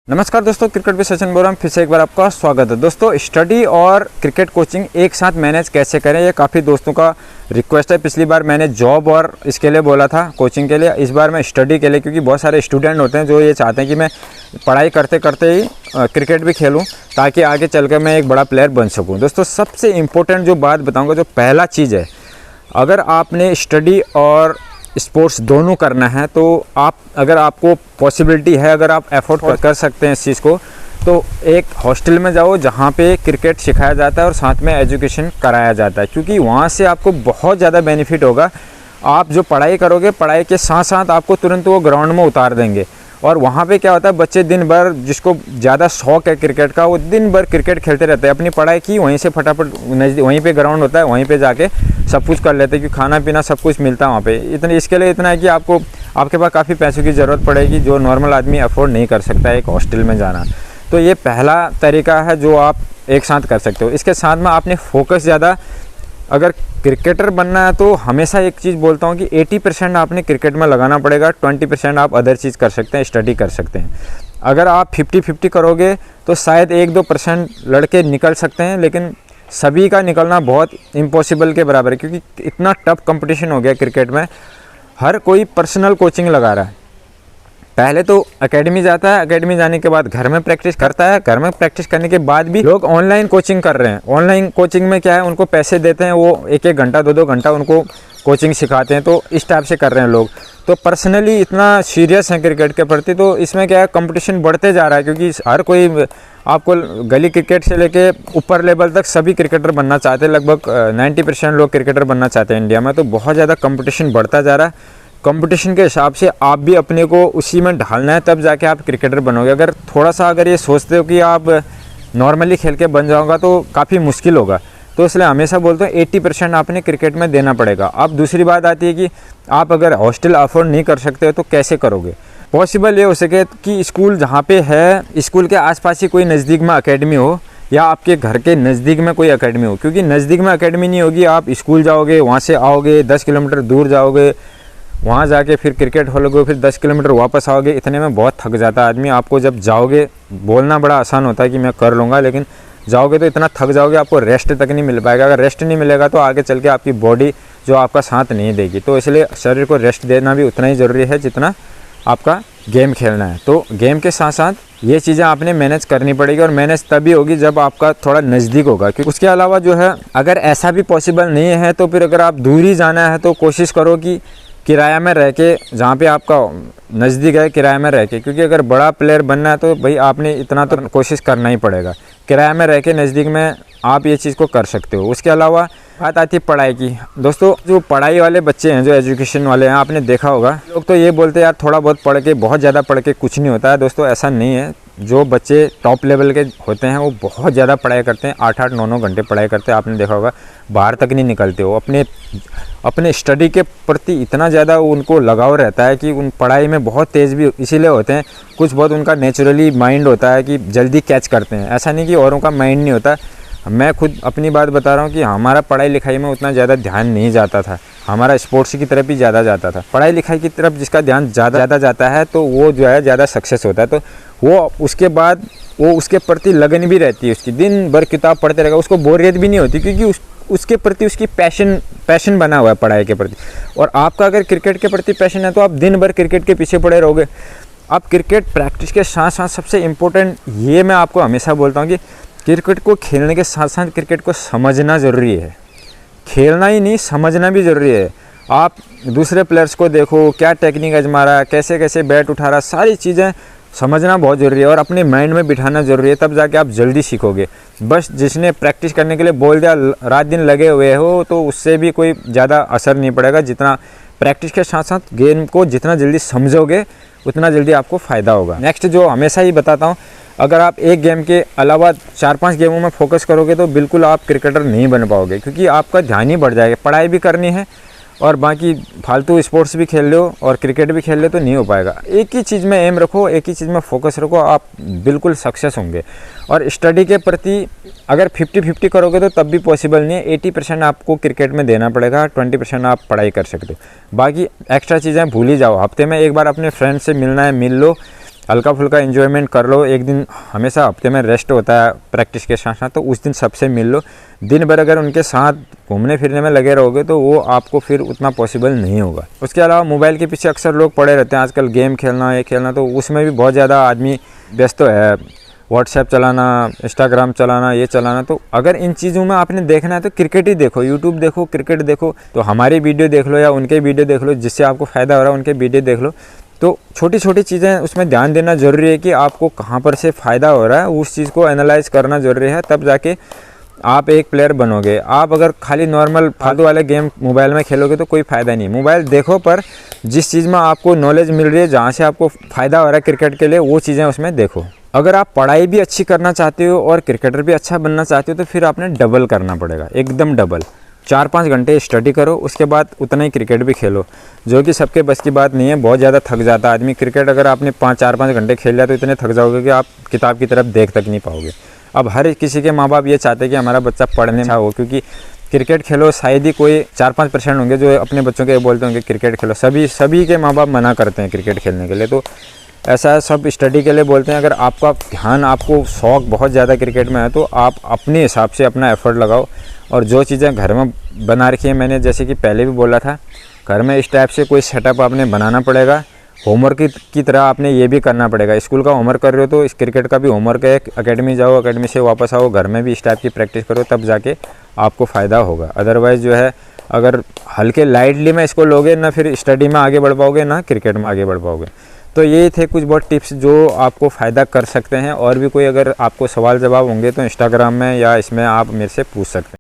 नमस्कार दोस्तों, क्रिकेट पे सचिन बोल रहा हूँ। फिर से एक बार आपका स्वागत है। दोस्तों, स्टडी और क्रिकेट कोचिंग एक साथ मैनेज कैसे करें, ये काफ़ी दोस्तों का रिक्वेस्ट है। पिछली बार मैंने जॉब और इसके लिए बोला था, कोचिंग के लिए। इस बार मैं स्टडी के लिए, क्योंकि बहुत सारे स्टूडेंट होते हैं जो ये चाहते हैं कि मैं पढ़ाई करते करते ही क्रिकेट भी खेलूँ, ताकि आगे चल कर मैं एक बड़ा प्लेयर बन सकूँ। दोस्तों, सबसे इम्पोर्टेंट जो बात बताऊँगा, जो पहला चीज़ है, अगर आपने स्टडी और स्पोर्ट्स दोनों करना है तो अगर आपको पॉसिबिलिटी है, अगर आप एफोर्ड कर सकते हैं इस चीज़ को, तो एक हॉस्टल में जाओ जहाँ पे क्रिकेट सिखाया जाता है और साथ में एजुकेशन कराया जाता है, क्योंकि वहाँ से आपको बहुत ज़्यादा बेनिफिट होगा। आप जो पढ़ाई करोगे, पढ़ाई के साथ साथ आपको तुरंत वो ग्राउंड में उतार देंगे। और वहाँ पे क्या होता है, बच्चे दिन भर, जिसको ज़्यादा शौक है क्रिकेट का, वो दिन भर क्रिकेट खेलते रहते हैं। अपनी पढ़ाई की वहीं से फटाफट वहीं पे ग्राउंड होता है, वहीं पे जाके सब कुछ कर लेते हैं, क्योंकि खाना पीना सब कुछ मिलता है वहाँ पे। इसके लिए इतना है कि आपके पास काफ़ी पैसों की ज़रूरत पड़ेगी, जो नॉर्मल आदमी अफोर्ड नहीं कर सकता है एक हॉस्टल में जाना। तो ये पहला तरीका है जो आप एक साथ कर सकते हो। इसके साथ में आपने फोकस ज़्यादा, अगर क्रिकेटर बनना है तो हमेशा एक चीज़ बोलता हूँ कि 80% आपने क्रिकेट में लगाना पड़ेगा, 20% आप अदर चीज़ कर सकते हैं, स्टडी कर सकते हैं। अगर आप 50-50 करोगे तो शायद 1-2% लड़के निकल सकते हैं, लेकिन सभी का निकलना बहुत इम्पॉसिबल के बराबर है, क्योंकि इतना टफ कंपटीशन हो गया क्रिकेट में। हर कोई पर्सनल कोचिंग लगा रहा है। पहले तो एकेडमी जाता है, एकेडमी जाने के बाद घर में प्रैक्टिस करता है, घर में प्रैक्टिस करने के बाद भी लोग ऑनलाइन कोचिंग कर रहे हैं। ऑनलाइन कोचिंग में क्या है, उनको पैसे देते हैं, वो 1-1 घंटा 2-2 घंटा उनको कोचिंग सिखाते हैं। तो इस टाइप से कर रहे हैं लोग। तो पर्सनली इतना सीरियस है क्रिकेट के प्रति, तो इसमें क्या है, कंपटीशन बढ़ते जा रहा है, क्योंकि हर कोई, आपको गली क्रिकेट से लेके ऊपर लेवल तक सभी क्रिकेटर बनना चाहते हैं। लगभग 90% लोग क्रिकेटर बनना चाहते हैं इंडिया में। तो बहुत ज़्यादा कंपटीशन बढ़ता जा रहा है। कंपटीशन के हिसाब से आप भी अपने को उसी में ढालना है, तब जाके आप क्रिकेटर बनोगे। अगर थोड़ा सा अगर ये सोचते हो कि आप नॉर्मली खेल के बन जाओगा तो काफ़ी मुश्किल होगा। तो इसलिए हमेशा बोलते हैं 80% आपने क्रिकेट में देना पड़ेगा। अब दूसरी बात आती है कि आप अगर हॉस्टल अफोर्ड नहीं कर सकते हो तो कैसे करोगे। पॉसिबल ये हो सके कि स्कूल जहाँ पे है, स्कूल के आसपास ही कोई नज़दीक में एकेडमी हो, या आपके घर के नज़दीक में कोई एकेडमी हो। क्योंकि नज़दीक में एकेडमी नहीं होगी, आप स्कूल जाओगे, वहाँ से आओगे, 10 किलोमीटर दूर जाओगे, वहाँ जाके फिर क्रिकेट खेलोगे, फिर 10 किलोमीटर वापस आओगे। इतने में बहुत थक जाता है आदमी। आपको जब जाओगे, बोलना बड़ा आसान होता है कि मैं कर लूँगा, लेकिन जाओगे तो इतना थक जाओगे, आपको रेस्ट तक नहीं मिल पाएगा। अगर रेस्ट नहीं मिलेगा तो आगे चल के आपकी बॉडी जो आपका साथ नहीं देगी। तो इसलिए शरीर को रेस्ट देना भी उतना ही ज़रूरी है जितना आपका गेम खेलना है। तो गेम के साथ साथ ये चीज़ें आपने मैनेज करनी पड़ेगी, और मैनेज तभी होगी जब आपका थोड़ा नज़दीक होगा। क्योंकि उसके अलावा जो है, अगर ऐसा भी पॉसिबल नहीं है तो फिर अगर आप दूर ही जाना है तो कोशिश करो कि किराया में रह के, जहाँ पे आपका नज़दीक है, किराया में रह के। क्योंकि अगर बड़ा प्लेयर बनना है तो भाई आपने इतना तो कोशिश करना ही पड़ेगा। किराया में रह के नज़दीक में आप ये चीज़ को कर सकते हो। उसके अलावा बात आती है पढ़ाई की। दोस्तों, जो पढ़ाई वाले बच्चे हैं, जो एजुकेशन वाले हैं, आपने देखा होगा, लोग तो ये बोलते हैं यार थोड़ा बहुत पढ़ के, बहुत ज़्यादा पढ़ के कुछ नहीं होता है। दोस्तों, ऐसा नहीं है। जो बच्चे टॉप लेवल के होते हैं वो बहुत ज़्यादा पढ़ाई करते हैं, 8-8 9-9 घंटे पढ़ाई करते हैं। आपने देखा होगा, बाहर तक नहीं निकलते हो। अपने स्टडी के प्रति इतना ज़्यादा उनको लगाव रहता है कि उन पढ़ाई में बहुत तेज़ भी इसीलिए होते हैं। कुछ बहुत उनका नेचुरली माइंड होता है कि जल्दी कैच करते हैं। ऐसा नहीं कि औरों का माइंड नहीं होता। मैं खुद अपनी बात बता रहा हूँ कि हमारा पढ़ाई लिखाई में उतना ज़्यादा ध्यान नहीं जाता था, हमारा स्पोर्ट्स की तरफ ही ज़्यादा जाता था। पढ़ाई लिखाई की तरफ जिसका ध्यान ज़्यादा जाता है तो वो जो है ज़्यादा सक्सेस होता है। तो वो उसके बाद वो उसके प्रति लगन भी रहती है उसकी, दिन भर किताब पढ़ते रहेगा, उसको बोरियत भी नहीं होती, क्योंकि उसके प्रति उसकी पैशन बना हुआ है पढ़ाई के प्रति। और आपका अगर क्रिकेट के प्रति पैशन है तो आप दिन भर क्रिकेट के पीछे पड़े रहोगे। आप क्रिकेट प्रैक्टिस के साथ साथ सबसे इम्पोर्टेंट ये मैं आपको हमेशा बोलता हूँ कि क्रिकेट को खेलने के साथ साथ क्रिकेट को समझना ज़रूरी है। खेलना ही नहीं, समझना भी ज़रूरी है। आप दूसरे प्लेयर्स को देखो, क्या टेक्निक आजमा रहा है, कैसे कैसे बैट उठा रहा है, सारी चीज़ें समझना बहुत ज़रूरी है और अपने माइंड में बिठाना ज़रूरी है। तब जाके आप जल्दी सीखोगे। बस जिसने प्रैक्टिस करने के लिए बोल दिया, रात दिन लगे हुए हो, तो उससे भी कोई ज़्यादा असर नहीं पड़ेगा। जितना प्रैक्टिस के साथ साथ गेम को जितना जल्दी समझोगे उतना जल्दी आपको फ़ायदा होगा। नेक्स्ट जो हमेशा ही बताता हूँ, अगर आप एक गेम के अलावा 4-5 गेमों में फोकस करोगे तो बिल्कुल आप क्रिकेटर नहीं बन पाओगे, क्योंकि आपका ध्यान ही बढ़ जाएगा। पढ़ाई भी करनी है और बाकी फालतू स्पोर्ट्स भी खेल लो और क्रिकेट भी खेल लो तो नहीं हो पाएगा। एक ही चीज़ में एम रखो, एक ही चीज़ में फोकस रखो, आप बिल्कुल सक्सेस होंगे। और स्टडी के प्रति अगर 50-50 करोगे तो तब भी पॉसिबल नहीं है। 80% आपको क्रिकेट में देना पड़ेगा, 20% आप पढ़ाई कर सकते हो। बाकी एक्स्ट्रा चीज़ें भूल ही जाओ। हफ्ते में एक बार अपने फ्रेंड से मिलना है, मिल लो। हल्का फुल्का एंजॉयमेंट कर लो। एक दिन हमेशा हफ्ते में रेस्ट होता है प्रैक्टिस के साथ साथ, तो उस दिन सबसे मिल लो। दिन भर अगर उनके साथ घूमने फिरने में लगे रहोगे तो वो आपको फिर उतना पॉसिबल नहीं होगा। उसके अलावा मोबाइल के पीछे अक्सर लोग पड़े रहते हैं आजकल, गेम खेलना ये खेलना, तो उसमें भी बहुत ज़्यादा आदमी व्यस्त है। व्हाट्सएप चलाना, इंस्टाग्राम चलाना, ये चलाना। तो अगर इन चीज़ों में आपने देखना है तो क्रिकेट ही देखो, यूट्यूब देखो, क्रिकेट देखो। तो हमारी वीडियो देख लो या उनके वीडियो देख लो, जिससे आपको फ़ायदा हो रहा है उनके वीडियो देख लो। तो छोटी छोटी चीज़ें उसमें ध्यान देना ज़रूरी है कि आपको कहाँ पर से फ़ायदा हो रहा है, उस चीज़ को एनालाइज करना ज़रूरी है, तब जाके आप एक प्लेयर बनोगे। आप अगर खाली नॉर्मल फालतू वाले गेम मोबाइल में खेलोगे तो कोई फ़ायदा नहीं। मोबाइल देखो, पर जिस चीज़ में आपको नॉलेज मिल रही है, जहाँ से आपको फ़ायदा हो रहा है क्रिकेट के लिए, वो चीज़ें उसमें देखो। अगर आप पढ़ाई भी अच्छी करना चाहते हो और क्रिकेटर भी अच्छा बनना चाहते हो तो फिर आपने डबल करना पड़ेगा, एकदम डबल। 4-5 घंटे स्टडी करो, उसके बाद उतना ही क्रिकेट भी खेलो, जो कि सबके बस की बात नहीं है। बहुत ज़्यादा थक जाता है आदमी। क्रिकेट अगर आपने 4-5 घंटे खेल लिया तो इतने थक जाओगे कि आप किताब की तरफ देख तक नहीं पाओगे। अब हर किसी के माँ बाप ये चाहते हैं कि हमारा बच्चा पढ़ने में हो, क्योंकि क्रिकेट खेलो। शायद ही कोई 4-5% होंगे जो अपने बच्चों के बोलते होंगे क्रिकेट खेलो। सभी के माँ बाप मना करते हैं क्रिकेट खेलने के लिए। तो ऐसा सब स्टडी के लिए बोलते हैं। अगर आपका ध्यान, आपको शौक़ बहुत ज़्यादा क्रिकेट में है तो आप अपने हिसाब से अपना एफर्ट लगाओ। और जो चीज़ें घर में बना रखी है, मैंने जैसे कि पहले भी बोला था, घर में इस टाइप से कोई सेटअप आपने बनाना पड़ेगा। होमवर्क की तरह आपने ये भी करना पड़ेगा। स्कूल का होमवर्क कर रहे हो तो इस क्रिकेट का भी होमवर्क है। एकेडमी जाओ, एकेडमी से वापस आओ, घर में भी इस टाइप की प्रैक्टिस करो, तब जाके आपको फ़ायदा होगा। अदरवाइज़ जो है, अगर हल्के लाइटली में इसको लोगे ना, फिर स्टडी में आगे बढ़ पाओगे ना क्रिकेट में आगे बढ़ पाओगे। तो ये थे कुछ बहुत टिप्स जो आपको फ़ायदा कर सकते हैं। और भी कोई अगर आपको सवाल जवाब होंगे तो इंस्टाग्राम में या इसमें आप मेरे से पूछ सकते हैं।